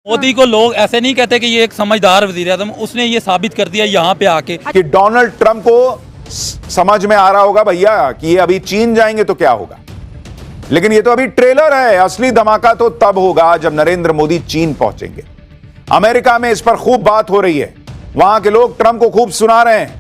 मोदी को लोग ऐसे नहीं कहते कि ये एक समझदार वजीर आज़म, उसने ये साबित कर दिया यहाँ पे आके कि डोनाल्ड ट्रंप को समझ में आ रहा होगा भैया कि ये अभी चीन जाएंगे तो क्या होगा, लेकिन ये तो अभी ट्रेलर है। असली धमाका तो तब होगा जब नरेंद्र मोदी चीन पहुंचेंगे। अमेरिका में इस पर खूब बात हो रही है, वहां के लोग ट्रंप को खूब सुना रहे हैं,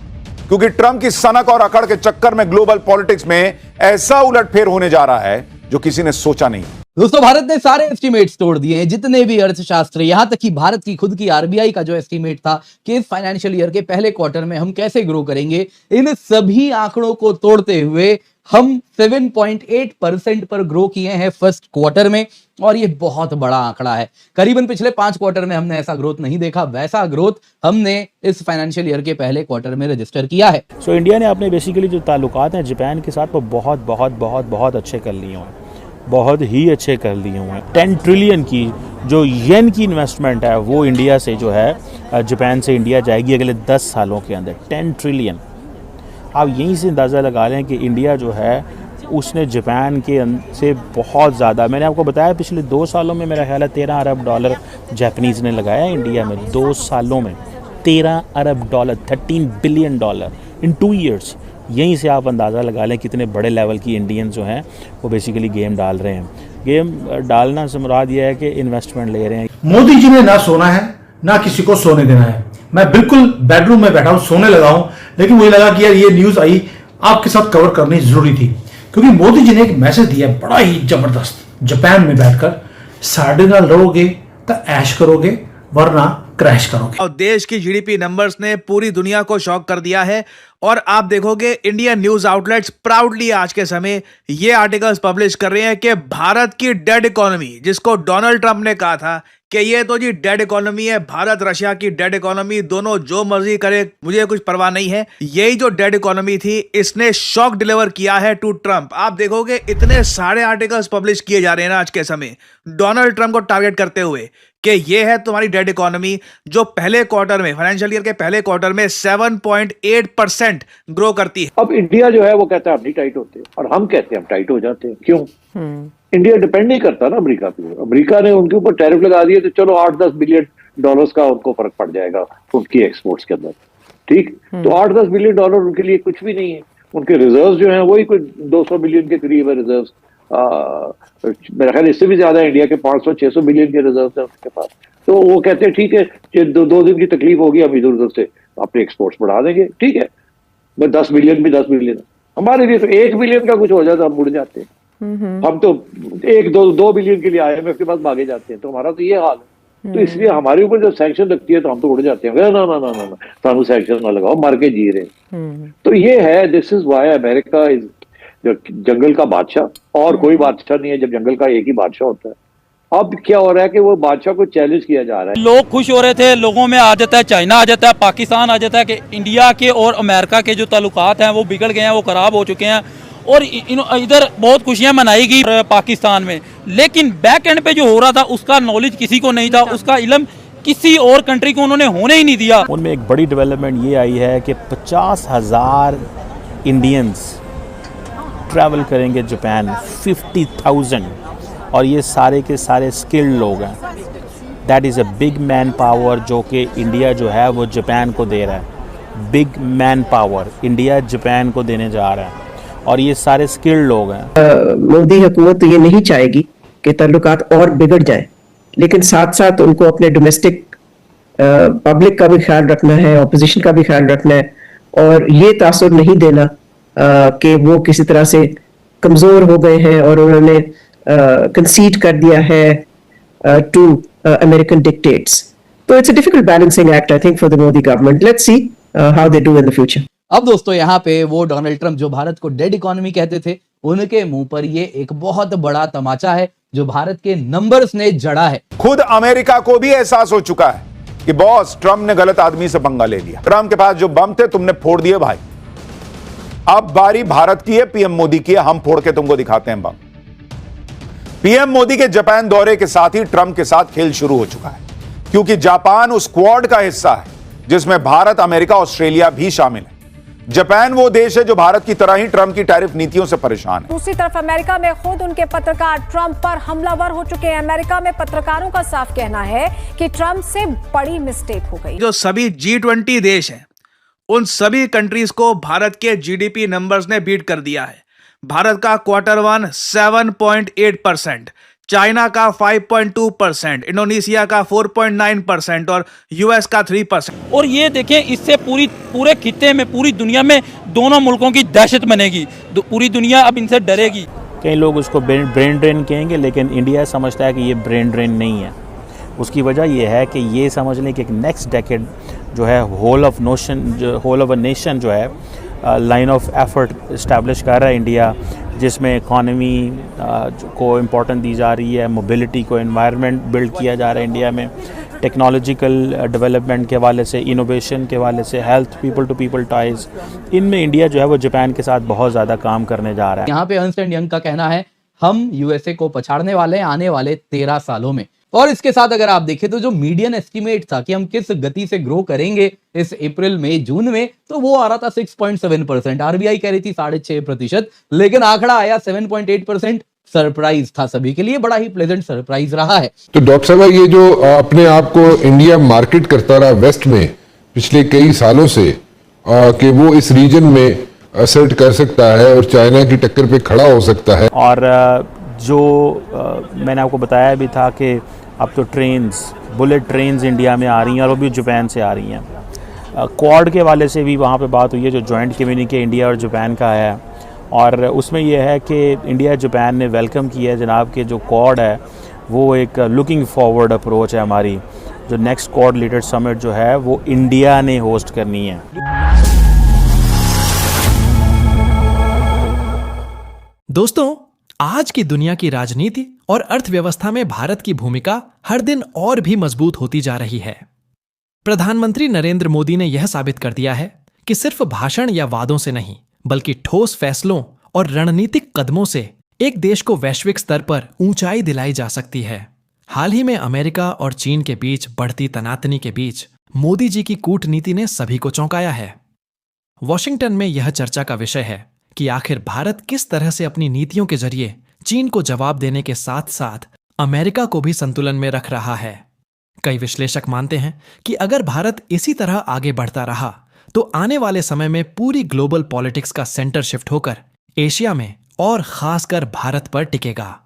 क्योंकि ट्रंप की सनक और अकड़ के चक्कर में ग्लोबल पॉलिटिक्स में ऐसा उलटफेर होने जा रहा है जो किसी ने सोचा नहीं। दोस्तों, भारत ने सारे एस्टीमेट्स तोड़ दिए हैं, जितने भी अर्थशास्त्र, यहां तक कि भारत की खुद की आरबीआई का जो एस्टीमेट था कि इस फाइनेंशियल ईयर के पहले क्वार्टर में हम कैसे ग्रो करेंगे, इन सभी आंकड़ों को तोड़ते हुए हम 7.8% पर ग्रो किए हैं फर्स्ट क्वार्टर में, और ये बहुत बड़ा आंकड़ा है। करीबन पिछले 5 क्वार्टर में हमने ऐसा ग्रोथ नहीं देखा, वैसा ग्रोथ हमने इस फाइनेंशियल ईयर के पहले क्वार्टर में रजिस्टर किया है। सो इंडिया ने अपने बेसिकली जो ताल्लुकात हैं जापान के साथ वो बहुत अच्छे कर लिए हैं, बहुत ही अच्छे कर लिए हुए हैं। 10 ट्रिलियन की जो येन की इन्वेस्टमेंट है वो इंडिया से जो है जापान से इंडिया जाएगी अगले 10 सालों के अंदर। 10 ट्रिलियन। आप यहीं से अंदाज़ा लगा लें कि इंडिया जो है उसने जापान के से बहुत ज़्यादा, मैंने आपको बताया पिछले 2 सालों में मेरा ख्याल है $13 अरब जापानीज़ ने लगाया इंडिया में। 2 सालों में $13 अरब, $13 बिलियन इन 2 ईयर्स। यहीं से आप अंदाज़ा लगा लें कितने बड़े लेवल की इंडियंस जो हैं वो बेसिकली गेम डाल रहे हैं। गेम डालना से मुराद ये है कि इन्वेस्टमेंट ले रहे हैं। मोदी जी ने ना सोना है ना किसी को सोने देना है। मैं बिल्कुल बेडरूम में बैठा हूं, सोने लगा हूं, लेकिन मुझे लगा कि यार ये न्यूज आई आपके साथ कवर करनी जरूरी थी, क्योंकि मोदी जी ने एक मैसेज दिया बड़ा ही जबरदस्त। जापान में बैठकर साढ़े नाल रहोगे तो ऐश करोगे, वरना क्रैश करोगे। और देश की जीडीपी नंबर्स ने पूरी दुनिया को शॉक कर दिया है, और आप देखोगे इंडियन न्यूज आउटलेट्स प्राउडली आज के समय ये आर्टिकल्स पब्लिश कर रहे हैं कि भारत की डेड इकोनॉमी, जिसको डोनाल्ड ट्रंप ने कहा था कि ये तो जी डेड इकोनॉमी है, भारत रशिया की डेड इकोनॉमी, दोनों जो मर्जी करे मुझे कुछ परवाह नहीं है, यही जो डेड इकोनॉमी थी इसने शॉक डिलीवर किया है टू ट्रंप। आप देखोगे इतने सारे आर्टिकल्स पब्लिश किए जा रहे हैं ना आज के समय डोनाल्ड ट्रंप को टारगेट करते हुए कि ये है तुम्हारी डेड इकोनॉमी, जो पहले क्वार्टर में, फाइनेंशियल ईयर के पहले क्वार्टर में 7.8% ग्रो करती है। अब इंडिया जो है वो कहता है हम नहीं टाइट होते, और हम कहते हैं हम टाइट हो जाते हैं। क्यों? इंडिया डिपेंड नहीं करता ना अमेरिका पे। अमेरिका ने उनके ऊपर टैरिफ लगा दिए तो चलो $8-10 बिलियन का उनको फर्क पड़ जाएगा उनकी एक्सपोर्ट्स के अंदर, ठीक। तो $8-10 बिलियन उनके लिए कुछ भी नहीं है। उनके रिजर्व जो है वही कोई 200 बिलियन के करीब है रिजर्व। मेरा ख्याल इससे भी ज्यादा इंडिया के 500-600 बिलियन के रिजर्व है उनके पास। तो वो कहते हैं ठीक है, 2 दिन की तकलीफ होगी, हम इधर उधर से अपने एक्सपोर्ट्स बढ़ा देंगे, ठीक है। 10 बिलियन भी 10 बिलियन हमारे लिए तो 1 बिलियन का कुछ हो जाता हम मुड़ जाते हैं। हम तो 1-2 बिलियन के लिए IMF के पास भागे जाते हैं, तो हमारा तो ये हाल है। तो इसलिए हमारे ऊपर जब सैंक्शन लगती है तो हम तो उड़ जाते हैं, ना ना ना ना ना सानू सैंक्शन ना लगाओ, मर के जी रहे। तो ये है, this is why America is जंगल का बादशाह, और कोई बादशाह नहीं है जब जंगल का एक ही बादशाह होता है। अब क्या हो रहा है कि वो बादशाह को चैलेंज किया जा रहा है। लोग खुश हो रहे थे, लोगों में आ जाता है चाइना, आ जाता है पाकिस्तान, आ जाता है कि इंडिया के और अमेरिका के जो ताल्लुकात हैं वो बिगड़ गए हैं, वो खराब हो चुके हैं, और इधर बहुत खुशियां मनाई गई पाकिस्तान में, लेकिन बैक एंड पे जो हो रहा था उसका नॉलेज किसी को नहीं था, उसका इल्म किसी और कंट्री को उन्होंने होने ही नहीं दिया। उनमें एक बड़ी डेवलपमेंट ये आई है कि 50,000 इंडियंस ट्रैवल करेंगे जापान, 50,000, और ये सारे के सारे स्किल्ड लोग हैं। That is a big man power जो कि इंडिया जो है वो जापान को दे रहा है। Big man power India Japan को देने जा रहा है, और ये सारे स्किल्ड लोग हैं। मोदी हुकूमत तो ये नहीं चाहेगी कि ताल्लुकात और बिगड़ जाए, लेकिन साथ साथ उनको अपने डोमेस्टिक पब्लिक का भी ख्याल रखना है, ऑपोजिशन का भी ख्याल रखना है, और ये तासुर नहीं देना कि वो किसी तरह से कमजोर हो गए हैं और उन्होंने कंसीड कर दिया है टू अमेरिकन डिक्टेट्स। तो it's a difficult balancing act I think for the Modi government. Let's see how they do in the future. अब दोस्तों, यहाँ पे वो डोनाल्ड ट्रंप जो भारत को डेड इकोनॉमी कहते थे, उनके मुंह पर ये एक बहुत बड़ा तमाचा है जो भारत के नंबर्स ने जड़ा है। खुद अमेरिका को भी एहसास हो चुका है कि बॉस ट्रंप ने गलत आदमी से पंगा ले लिया। ट्रंप के पास जो बम थे तुमने फोड़ दिए भाई, अब बारी भारत की है, पीएम मोदी की है, हम फोड़ के तुमको दिखाते हैं बम। पीएम मोदी के जापान दौरे के साथ ही ट्रंप के साथ खेल शुरू हो चुका है, क्योंकि जापान उस क्वाड का हिस्सा है जिसमें भारत, अमेरिका, ऑस्ट्रेलिया भी शामिल है। जापान वो देश है जो भारत की तरह ही ट्रंप की टैरिफ नीतियों से परेशान है। दूसरी तरफ अमेरिका में खुद उनके पत्रकार ट्रंप पर हमलावर हो चुके हैं। अमेरिका में पत्रकारों का साफ कहना है कि ट्रंप से बड़ी मिस्टेक हो गई। जो सभी G20 देश हैं, उन सभी कंट्रीज को भारत के जीडीपी नंबर्स ने बीट कर दिया है। भारत का Q1 7.8%, चाइना का 5.2%, इंडोनेशिया का 4.9% और यूएस का 3%। और ये देखें, इससे पूरे खित्ते में, पूरी दुनिया में दोनों मुल्कों की दहशत बनेगी। पूरी दुनिया अब इनसे डरेगी। कई लोग उसको ब्रेन ड्रेन कहेंगे, लेकिन इंडिया समझता है कि ये ब्रेन ड्रेन नहीं है। उसकी वजह ये है कि ये समझ लें कि एक नेक्स्ट डेकेड जो है होल ऑफ अ नेशन जो है लाइन ऑफ एफर्ट इस्टेब्लिश कर रहा है इंडिया, जिसमें इकॉनमी को इम्पोर्टेंस दी जा रही है, मोबिलिटी को, एनवायरनमेंट बिल्ड किया जा रहा है इंडिया में, टेक्नोलॉजिकल डेवलपमेंट के हवाले से, इनोवेशन के हवाले से, health, people to people ties, इनमें इंडिया जो है वो जापान के साथ बहुत ज़्यादा काम करने जा रहा है। यहाँ पे अर्नस्ट एंड यंग का कहना है हम यूएसए को पछाड़ने वाले हैं आने वाले 13 सालों में। और इसके साथ अगर आप देखें तो जो मीडियन एस्टिमेट था कि हम किस गति से ग्रो करेंगे इस अप्रैल में, जून में, तो वो आ रहा था 6.7%। आरबीआई कह रही थी 6.5%, लेकिन आंकड़ा आया 7.8%। सरप्राइज था सभी के लिए, बड़ा ही प्लेजेंट सरप्राइज रहा है। तो डॉक्टर साहब, ये जो अपने आप को इंडिया मार्केट करता रहा वेस्ट में पिछले कई सालों से कि वो इस रीजन में असर्ट कर सकता है और चाइना की टक्कर पे खड़ा हो सकता है। और जो मैंने आपको बताया भी था कि अब तो बुलेट ट्रेन्स इंडिया में आ रही हैं और वो भी जापान से आ रही हैं। क्वाड के वाले से भी वहाँ पे बात हुई है, जो जॉइंट कम्युनिके इंडिया और जापान का है, और उसमें यह है कि इंडिया जापान ने वेलकम किया है जनाब कि जो क्वाड है वो एक लुकिंग फॉरवर्ड अप्रोच है हमारी। जो नेक्स्ट क्वाड लीडर समिट जो है वो इंडिया ने होस्ट करनी है। दोस्तों, आज की दुनिया की राजनीति और अर्थव्यवस्था में भारत की भूमिका हर दिन और भी मजबूत होती जा रही है। प्रधानमंत्री नरेंद्र मोदी ने यह साबित कर दिया है कि सिर्फ भाषण या वादों से नहीं, बल्कि ठोस फैसलों और रणनीतिक कदमों से एक देश को वैश्विक स्तर पर ऊंचाई दिलाई जा सकती है। हाल ही में अमेरिका और चीन के बीच बढ़ती तनातनी के बीच मोदी जी की कूटनीति ने सभी को चौंकाया है। वॉशिंगटन में यह चर्चा का विषय है कि आखिर भारत किस तरह से अपनी नीतियों के जरिए चीन को जवाब देने के साथ साथ अमेरिका को भी संतुलन में रख रहा है। कई विश्लेषक मानते हैं कि अगर भारत इसी तरह आगे बढ़ता रहा तो आने वाले समय में पूरी ग्लोबल पॉलिटिक्स का सेंटर शिफ्ट होकर एशिया में और खासकर भारत पर टिकेगा।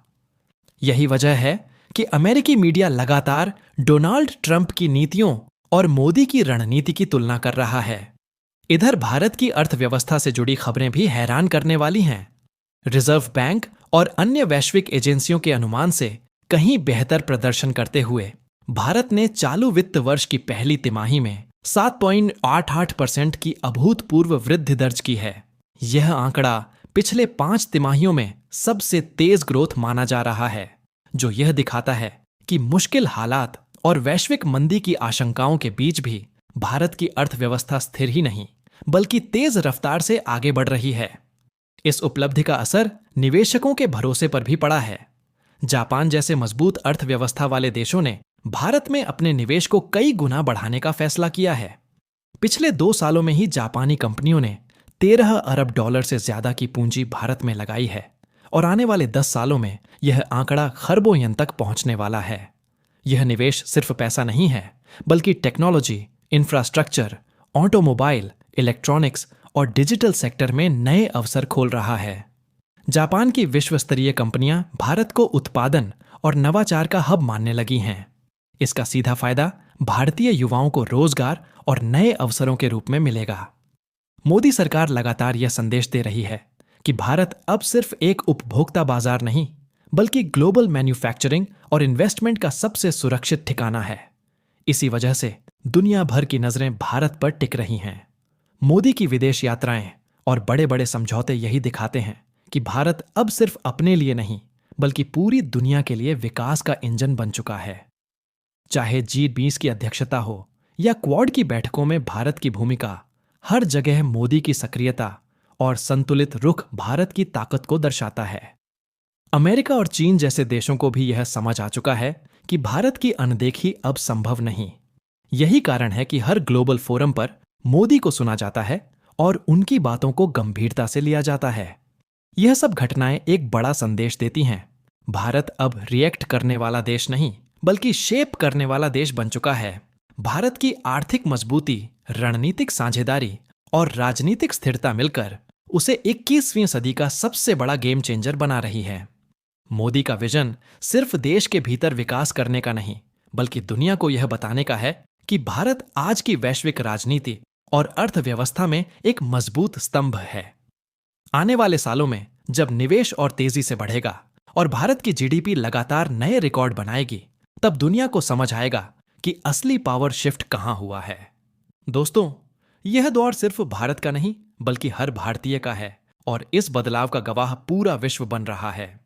यही वजह है कि अमेरिकी मीडिया लगातार डोनाल्ड ट्रंप की नीतियों और मोदी की रणनीति की तुलना कर रहा है। इधर भारत की अर्थव्यवस्था से जुड़ी खबरें भी हैरान करने वाली हैं। रिजर्व बैंक और अन्य वैश्विक एजेंसियों के अनुमान से कहीं बेहतर प्रदर्शन करते हुए भारत ने चालू वित्त वर्ष की पहली तिमाही में 7.88% की अभूतपूर्व वृद्धि दर्ज की है। यह आंकड़ा पिछले 5 तिमाहियों में सबसे तेज ग्रोथ माना जा रहा है, जो यह दिखाता है कि मुश्किल हालात और वैश्विक मंदी की आशंकाओं के बीच भी भारत की अर्थव्यवस्था स्थिर ही नहीं बल्कि तेज रफ्तार से आगे बढ़ रही है। इस उपलब्धि का असर निवेशकों के भरोसे पर भी पड़ा है। जापान जैसे मजबूत अर्थव्यवस्था वाले देशों ने भारत में अपने निवेश को कई गुना बढ़ाने का फैसला किया है। पिछले 2 सालों में ही जापानी कंपनियों ने 13 अरब डॉलर से ज्यादा की पूंजी भारत में लगाई है और आने वाले 10 सालों में यह आंकड़ा खरबों यन तक पहुंचने वाला है। यह निवेश सिर्फ पैसा नहीं है बल्कि टेक्नोलॉजी, इंफ्रास्ट्रक्चर, ऑटोमोबाइल, इलेक्ट्रॉनिक्स और डिजिटल सेक्टर में नए अवसर खोल रहा है। जापान की विश्व स्तरीय कंपनियां भारत को उत्पादन और नवाचार का हब मानने लगी हैं। इसका सीधा फायदा भारतीय युवाओं को रोजगार और नए अवसरों के रूप में मिलेगा। मोदी सरकार लगातार यह संदेश दे रही है कि भारत अब सिर्फ एक उपभोक्ता बाजार नहीं बल्कि ग्लोबल मैन्युफैक्चरिंग और इन्वेस्टमेंट का सबसे सुरक्षित ठिकाना है। इसी वजह से दुनिया भर की नजरें भारत पर टिक रही हैं। मोदी की विदेश यात्राएं और बड़े बड़े समझौते यही दिखाते हैं कि भारत अब सिर्फ अपने लिए नहीं बल्कि पूरी दुनिया के लिए विकास का इंजन बन चुका है। चाहे G20 की अध्यक्षता हो या क्वाड की बैठकों में भारत की भूमिका, हर जगह मोदी की सक्रियता और संतुलित रुख भारत की ताकत को दर्शाता है। अमेरिका और चीन जैसे देशों को भी यह समझ आ चुका है कि भारत की अनदेखी अब संभव नहीं। यही कारण है कि हर ग्लोबल फोरम पर मोदी को सुना जाता है और उनकी बातों को गंभीरता से लिया जाता है। यह सब घटनाएं एक बड़ा संदेश देती हैं। भारत अब रिएक्ट करने वाला देश नहीं, बल्कि शेप करने वाला देश बन चुका है। भारत की आर्थिक मजबूती, रणनीतिक साझेदारी और राजनीतिक स्थिरता मिलकर उसे 21वीं सदी का सबसे बड़ा गेम चेंजर बना रही है। मोदी का विजन सिर्फ देश के भीतर विकास करने का नहीं, बल्कि दुनिया को यह बताने का है कि भारत आज की वैश्विक राजनीति और अर्थव्यवस्था में एक मजबूत स्तंभ है। आने वाले सालों में जब निवेश और तेजी से बढ़ेगा और भारत की जीडीपी लगातार नए रिकॉर्ड बनाएगी, तब दुनिया को समझ आएगा कि असली पावर शिफ्ट कहां हुआ है। दोस्तों, यह दौर सिर्फ भारत का नहीं, बल्कि हर भारतीय का है और इस बदलाव का गवाह पूरा विश्व बन रहा है।